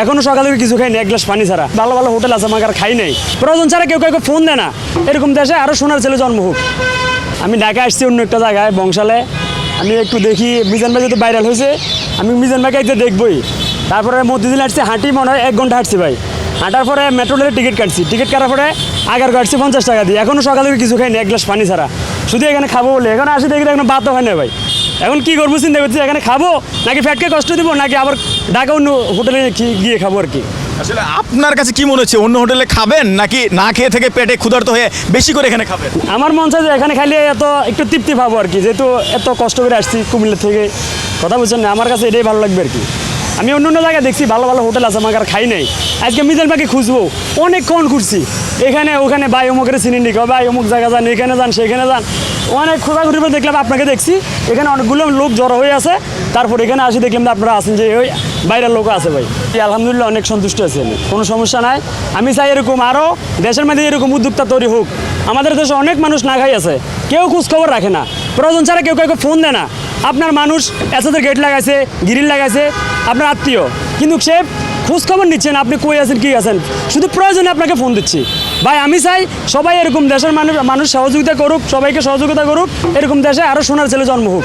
এখনো সকালে কিছু খাই না, এক গ্লাস পানি ছাড়া। ভালো ভালো হোটেল আছে, আমাকে আর খাই নাই। প্রয়োজন ছাড়া কেউ কাউকে ফোন দেয় না। এরকম দেশে আরও সোনার ছেলে জন্ম হোক। আমি ঢাকা আসছি অন্য একটা জায়গায়, বংশালে। আমি একটু দেখি মিজান ভাই যেহেতু ভাইরাল হয়েছে, আমি মিজান ভাইকে একটু দেখবই। তারপরে মতিঝিল আসছি, হাঁটি মনে হয় 1 ঘন্টা হাঁটছি ভাই। হাঁটার পরে মেট্রো রেলের টিকিট কাটছি। টিকিট কাটার পরে আগার কাটছি 50 টাকা দিয়ে। এখনও সকালে কিছু খাই না, এক গ্লাস পানি ছাড়া। শুধু এখানে খাবো বলে এখন আসি, দেখি এখন বাদ হয় না ভাই। এখন কী করবো চিন্তা করছি, এখানে খাবো নাকি ফ্যাটকে কষ্ট দিব, নাকি আবার ঢাকা অন্য হোটেলে গিয়ে খাবো আর কি। আসলে আপনার কাছে কি মনে হচ্ছে, অন্য হোটেলে খাবেন নাকি না খেয়ে থেকে পেটে ক্ষুধার্ত হয়ে বেশি করে এখানে খাবেন? আমার মন চায় যে এখানে খাইলে একটু তৃপ্তি পাবো আর কি, যেহেতু এত কষ্ট করে আসছি কুমিল্লা থেকে। কথা বলছেন না, আমার কাছে এটাই ভালো লাগবে আর কি। আমি অন্য অন্য জায়গায় দেখছি ভালো ভালো হোটেল আছে, আমাকে আর খাই নাই। আজকে মিজান ভাইকে খুঁজবো, অনেকক্ষণ খুঁজছি এখানে ওখানে। ভাই অমুকের চিনি নি, ভাই অমুক জায়গা যান, এখানে যান সেখানে যান। অনেক খোঁজাখুঁজির পর দেখলাম আপনাকে দেখছি, এখানে অনেকগুলো লোক জড়ো হয়ে আছে। তারপর এখানে আসি দেখলাম যে আপনারা আছেন, যে ওই বাইরের লোক আছে ভাই। আলহামদুলিল্লাহ অনেক সন্তুষ্ট আছি আমি, কোনো সমস্যা নাই। আমি চাই এরকম আরও দেশের মধ্যে এরকম উদ্যোক্তা তৈরি হোক। আমাদের দেশে অনেক মানুষ না খাই আছে, কেউ খোঁজ খবর রাখে না। প্রয়োজন ছাড়া কেউ কাউকে ফোন দেয় না। আপনার মানুষ এসাদের গেট লাগাইছে, গ্রিল লাগাইছে, আপনার আত্মীয়, কিন্তু সে খোঁজ খবর নিচ্ছেন আপনি কই আছেন কী আছেন, শুধু প্রয়োজনে আপনাকে ফোন দিচ্ছি। ভাই আমি চাই সবাই এরকম দেশের মানুষ সহযোগিতা করুক, সবাইকে সহযোগিতা করুক, এরকম দেশে আরও সোনার ছেলে জন্ম হোক।